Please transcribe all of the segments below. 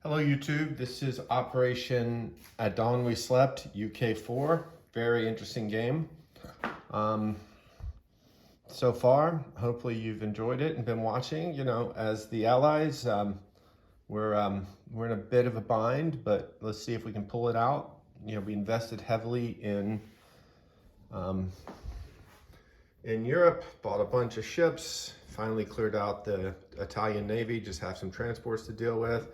Hello YouTube, this is Operation At Dawn We Slept, UK4. Very interesting game. So far, hopefully you've enjoyed it and been watching. You know, as the Allies, we're in a bit of a bind, but let's see if we can pull it out. You know, we invested heavily in Europe, bought a bunch of ships, finally cleared out the Italian Navy, just have some transports to deal with.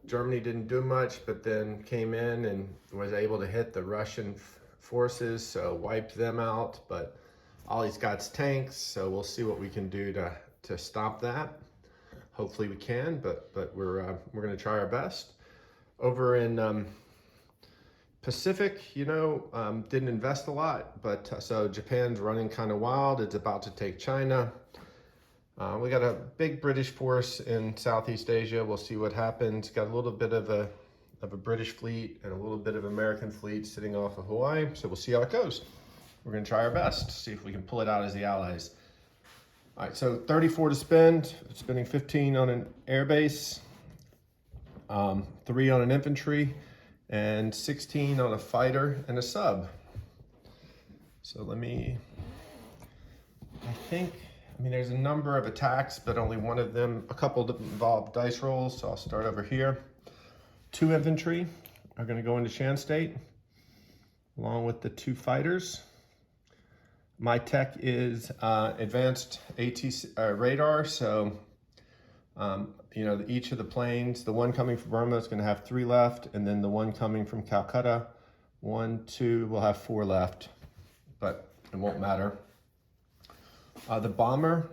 Germany didn't do much, but then came in and was able to hit the Russian forces, so wiped them out. But Ollie's got tanks, so we'll see what we can do to stop that. Hopefully we can, but we're going to try our best. Over in Pacific, you know, didn't invest a lot, but so Japan's running kind of wild. It's about to take China. We got a big British force in Southeast Asia. We'll see what happens. Got a little bit of a British fleet and a little bit of American fleet sitting off of Hawaii. So we'll see how it goes. We're gonna try our best, see if we can pull it out as the Allies. All right, so 34 to spend. Spending 15 on an air base, 3 on an infantry, and 16 on a fighter and a sub. So I mean, there's a number of attacks, but only one of them, a couple involve dice rolls, so I'll start over here. 2 infantry are gonna go into Shan State, along with the 2 fighters. My tech is advanced AT radar, so you know, each of the planes, the one coming from Burma is gonna have 3 left, and then the one coming from Calcutta, 1, 2, will have 4 left, but it won't matter. The bomber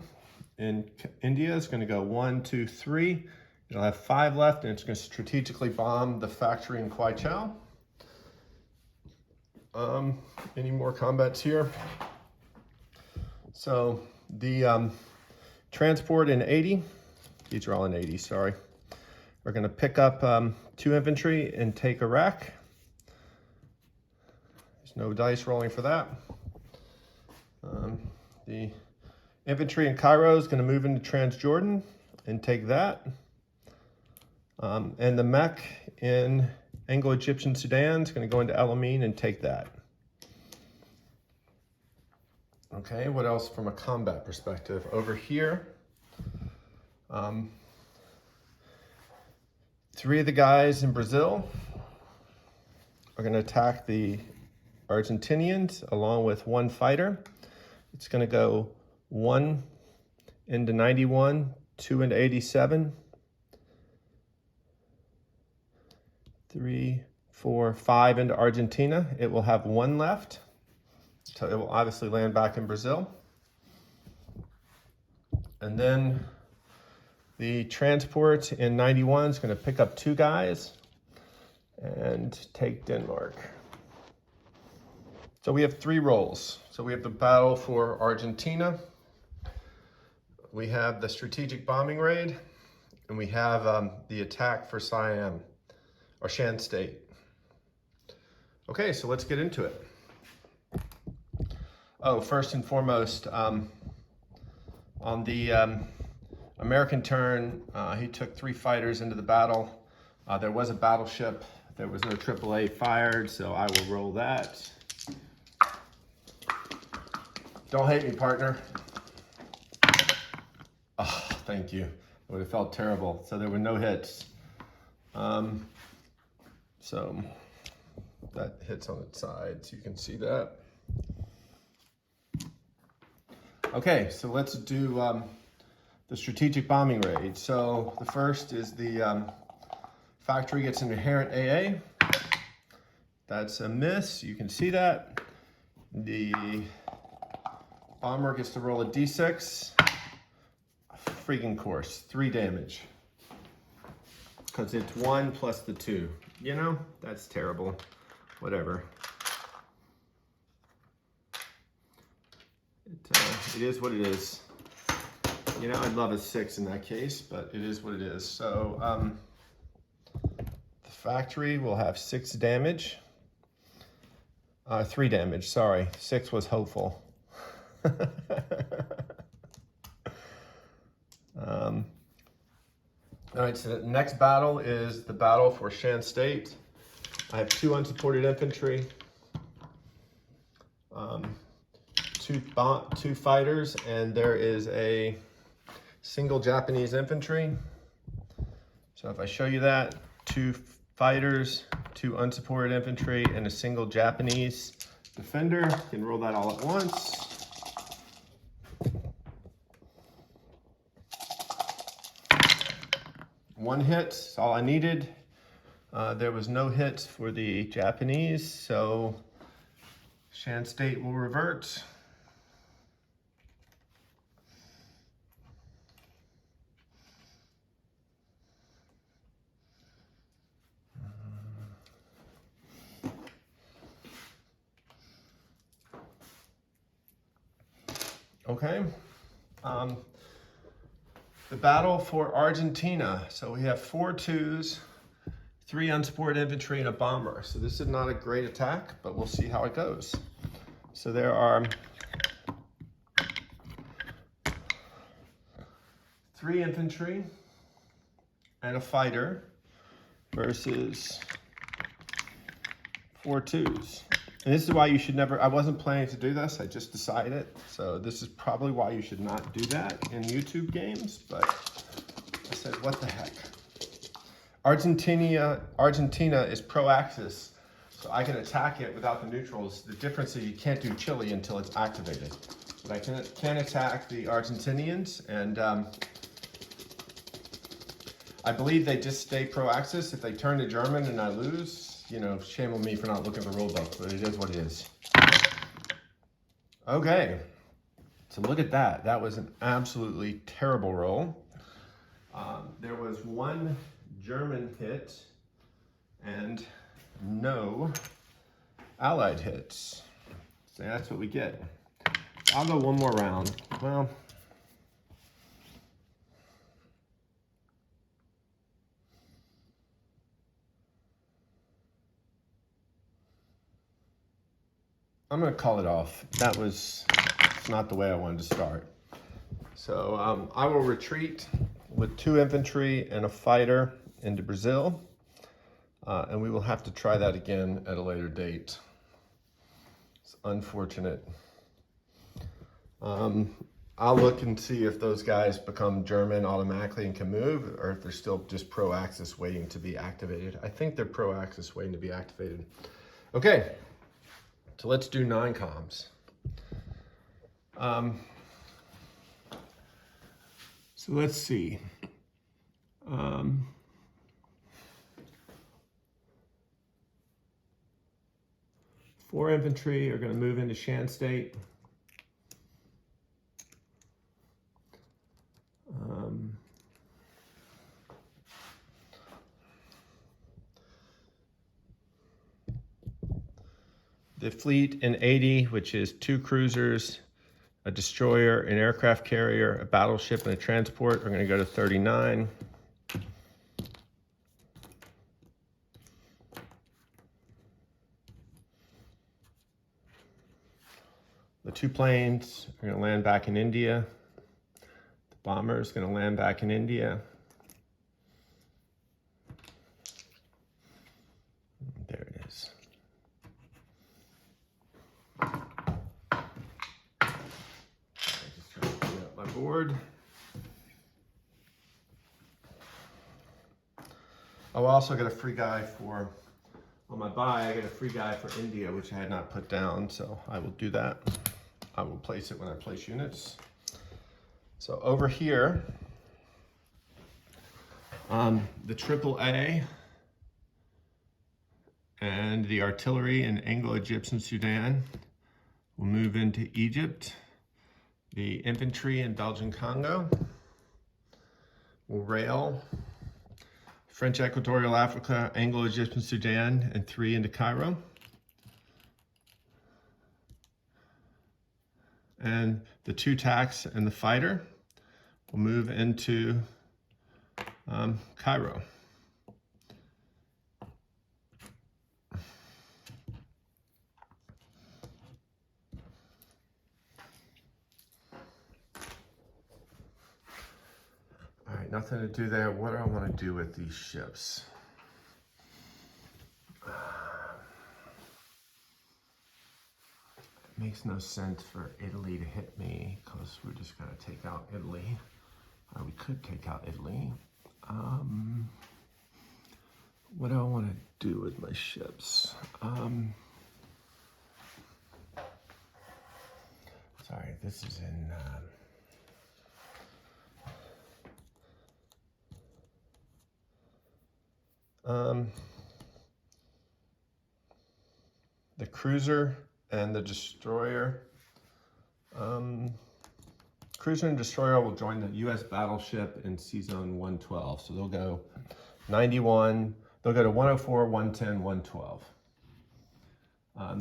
in India is going to go 1, 2, 3. It'll have 5 left, and it's going to strategically bomb the factory in Kwai Chau. Any more combats here? So the transport in 80, these are all in 80, sorry. We're going to pick up 2 infantry and take Iraq. There's no dice rolling for that. The infantry in Cairo is going to move into Transjordan and take that. And the mech in Anglo-Egyptian Sudan is going to go into El Amin and take that. Okay, what else from a combat perspective? Over here, 3 of the guys in Brazil are going to attack the Argentinians along with 1 fighter. It's going to go 1 into 91, 2 into 87, 3, 4, 5 into Argentina. It will have 1 left, so it will obviously land back in Brazil. And then the transport in 91 is going to pick up 2 guys and take Denmark. So we have 3 rolls. So we have the battle for Argentina. We have the strategic bombing raid, and we have the attack for Siam, or Shan State. Okay, so let's get into it. Oh, first and foremost, on the American turn, he took 3 fighters into the battle. There was a battleship. There was no AAA fired, so I will roll that. Don't hate me, partner. Oh, thank you. It would have felt terrible. So there were no hits. So that hits on its sides. You can see that. Okay, so let's do the strategic bombing raid. So the first is the factory gets an inherent AA. That's a miss. You can see that. The bomber gets to roll a D6. Freaking course, 3 damage. Because it's 1 plus the 2. You know, that's terrible. Whatever. It is what it is. You know, I'd love a 6 in that case, but it is what it is. So, the factory will have 6 damage. 3 damage, sorry. 6 was hopeful. All right, so the next battle is the battle for Shan State. I have 2 unsupported infantry, 2 fighters, and there is a single Japanese infantry. So if I show you that, 2 fighters, 2 unsupported infantry, and a single Japanese defender. You can roll that all at once. One hit, that's all I needed. There was no hits for the Japanese, so Shan State will revert. Okay. The battle for Argentina. So we have 4 2s, 3 unsupported infantry, and a bomber. So this is not a great attack, but we'll see how it goes. So there are 3 infantry and a fighter versus 4 2s. And this is why you should never, I wasn't planning to do this, I just decided it. So this is probably why you should not do that in YouTube games, but I said, what the heck. Argentina is pro-Axis, so I can attack it without the neutrals. The difference is you can't do Chile until it's activated. But I can attack the Argentinians, and I believe they just stay pro-Axis. If they turn to German and I lose, you know, shame on me for not looking at the rule book, but it is what it is. Okay, so look at that. That was an absolutely terrible roll. There was 1 German hit and no Allied hits. So that's what we get. I'll go one more round. Well, I'm gonna call it off. That was not the way I wanted to start. So I will retreat with 2 infantry and a fighter into Brazil. And we will have to try that again at a later date. It's unfortunate. I'll look and see if those guys become German automatically and can move, or if they're still just pro-Axis waiting to be activated. I think they're pro-Axis waiting to be activated. Okay, so let's do 9 comms. So let's see. 4 infantry are going to move into Shan State. The fleet in 80, which is 2 cruisers, a destroyer, an aircraft carrier, a battleship, and a transport, are going to go to 39. The 2 planes are going to land back in India. The bomber is going to land back in India. There it is. Just trying to clean up my board. Oh, I also got a free guy for, on my buy, I got a free guy for India, which I had not put down, so I will do that. I will place it when I place units. So over here, the AAA and the artillery in Anglo-Egyptian Sudan will move into Egypt. The infantry in Belgian Congo will rail. French Equatorial Africa, Anglo-Egyptian Sudan, and 3 into Cairo. And the 2 TACs and the fighter will move into Cairo. All right, now nothing to do there. What do I want to do with these ships? It makes no sense for Italy to hit me because we're just going to take out Italy. Or we could take out Italy. What do I want to do with my ships? Sorry, this is in... the cruiser and the destroyer. Cruiser and destroyer will join the U.S. battleship in Seazone 112. So they'll go 91, they'll go to 104, 110, 112.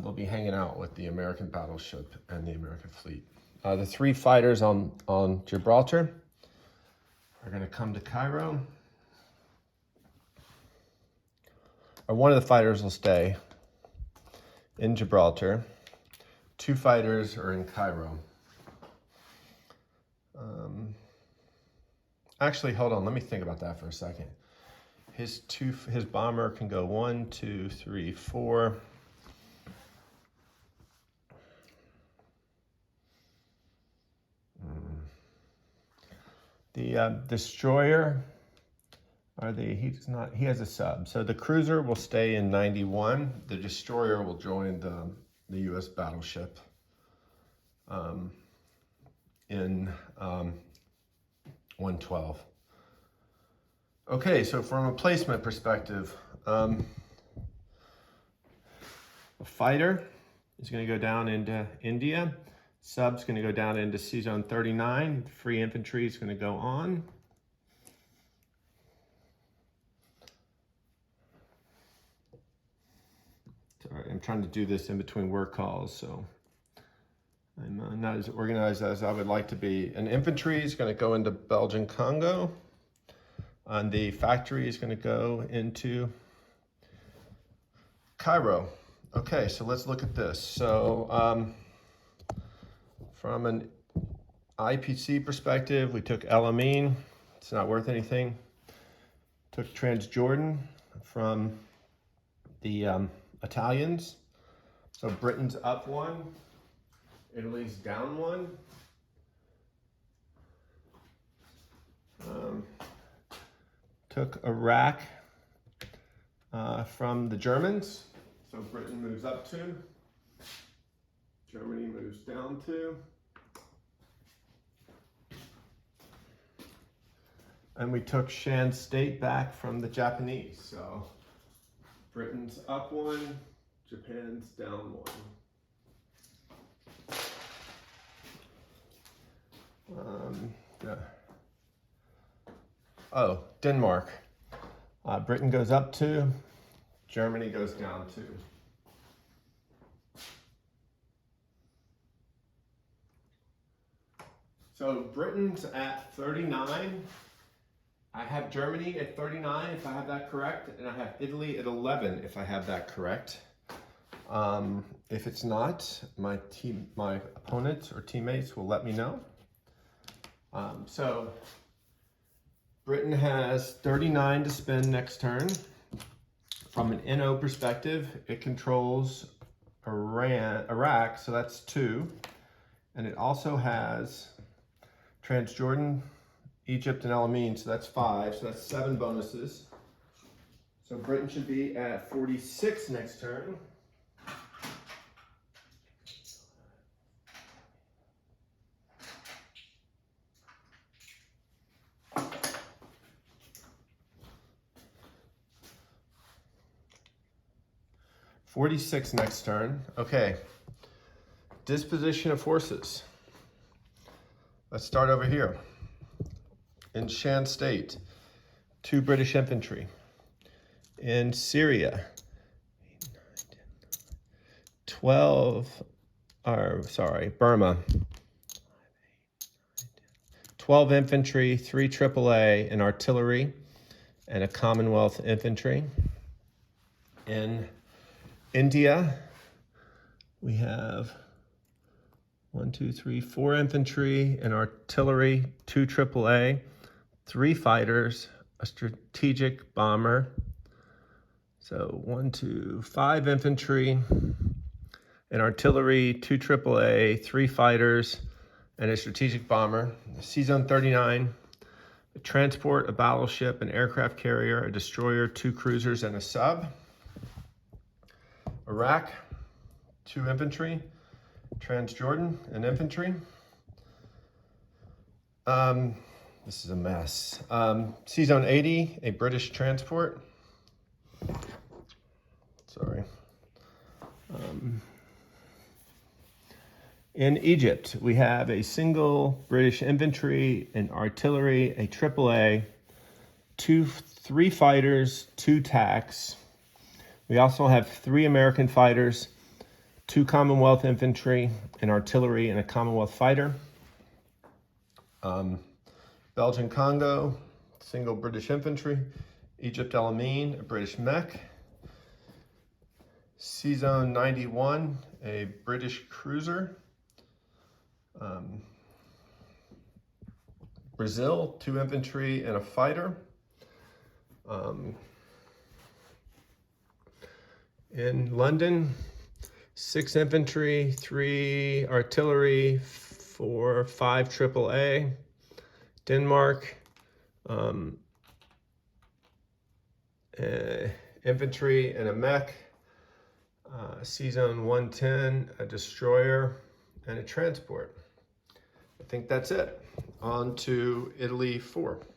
They'll be hanging out with the American battleship and the American fleet. The 3 fighters on Gibraltar are going to come to Cairo. Or one of the fighters will stay in Gibraltar. 2 fighters are in Cairo. Actually, hold on. Let me think about that for a second. His bomber can go 1, 2, 3, 4. The destroyer, he has a sub. So the cruiser will stay in 91. The destroyer will join the U.S. battleship in 112. Okay, so from a placement perspective, a fighter is going to go down into India. Sub's going to go down into Seazone 39. Free infantry is going to go on. Sorry, I'm trying to do this in between work calls, so I'm not as organized as I would like to be. And infantry is going to go into Belgian Congo. And the factory is going to go into Cairo. Okay, so let's look at this. So from an IPC perspective, we took El Amin. It's not worth anything. Took Transjordan from the Italians. So Britain's up 1, Italy's down 1. Took Iraq from the Germans. So Britain moves up 2. Germany moves down 2. And we took Shan State back from the Japanese. So Britain's up 1, Japan's down 1. Oh, Denmark. Britain goes up 2, Germany goes down 2. So Britain's at 39. I have Germany at 39 if I have that correct, and I have Italy at 11 if I have that correct. If it's not, my opponents or teammates will let me know. So Britain has 39 to spend next turn. From an NO perspective, it controls Iraq, so that's 2. And it also has Transjordan, Egypt, and El Amin, so that's 5. So that's 7 bonuses. So Britain should be at 46 next turn. .46 next turn. Okay. Disposition of forces. Let's start over here. In Shan State, 2 British infantry. In Syria, 12, Burma, 12 infantry, 3 AAA, and artillery, and a Commonwealth infantry. In India, we have 4 infantry and artillery, 2 AAA, 3 fighters, a strategic bomber. So 1, 2, 5 infantry, an artillery, 2 AAA, 3 fighters, and a strategic bomber. C-Zone 39, a transport, a battleship, an aircraft carrier, a destroyer, 2 cruisers, and a sub. Iraq, 2 infantry. Transjordan, an infantry. This is a mess. C-Zone 80, a British transport. Sorry. In Egypt, we have a single British infantry, an artillery, a AAA, 3 fighters, 2 TACs. We also have 3 American fighters, 2 Commonwealth infantry, an artillery, and a Commonwealth fighter. Belgian Congo, single British infantry. Egypt El Amin, a British mech. C-Zone 91, a British cruiser. Brazil, 2 infantry and a fighter. In London, 6 infantry, 3 artillery, 5 AAA. Denmark, infantry and a mech. C-Zone 110, a destroyer, and a transport. I think that's it. On to Italy 4.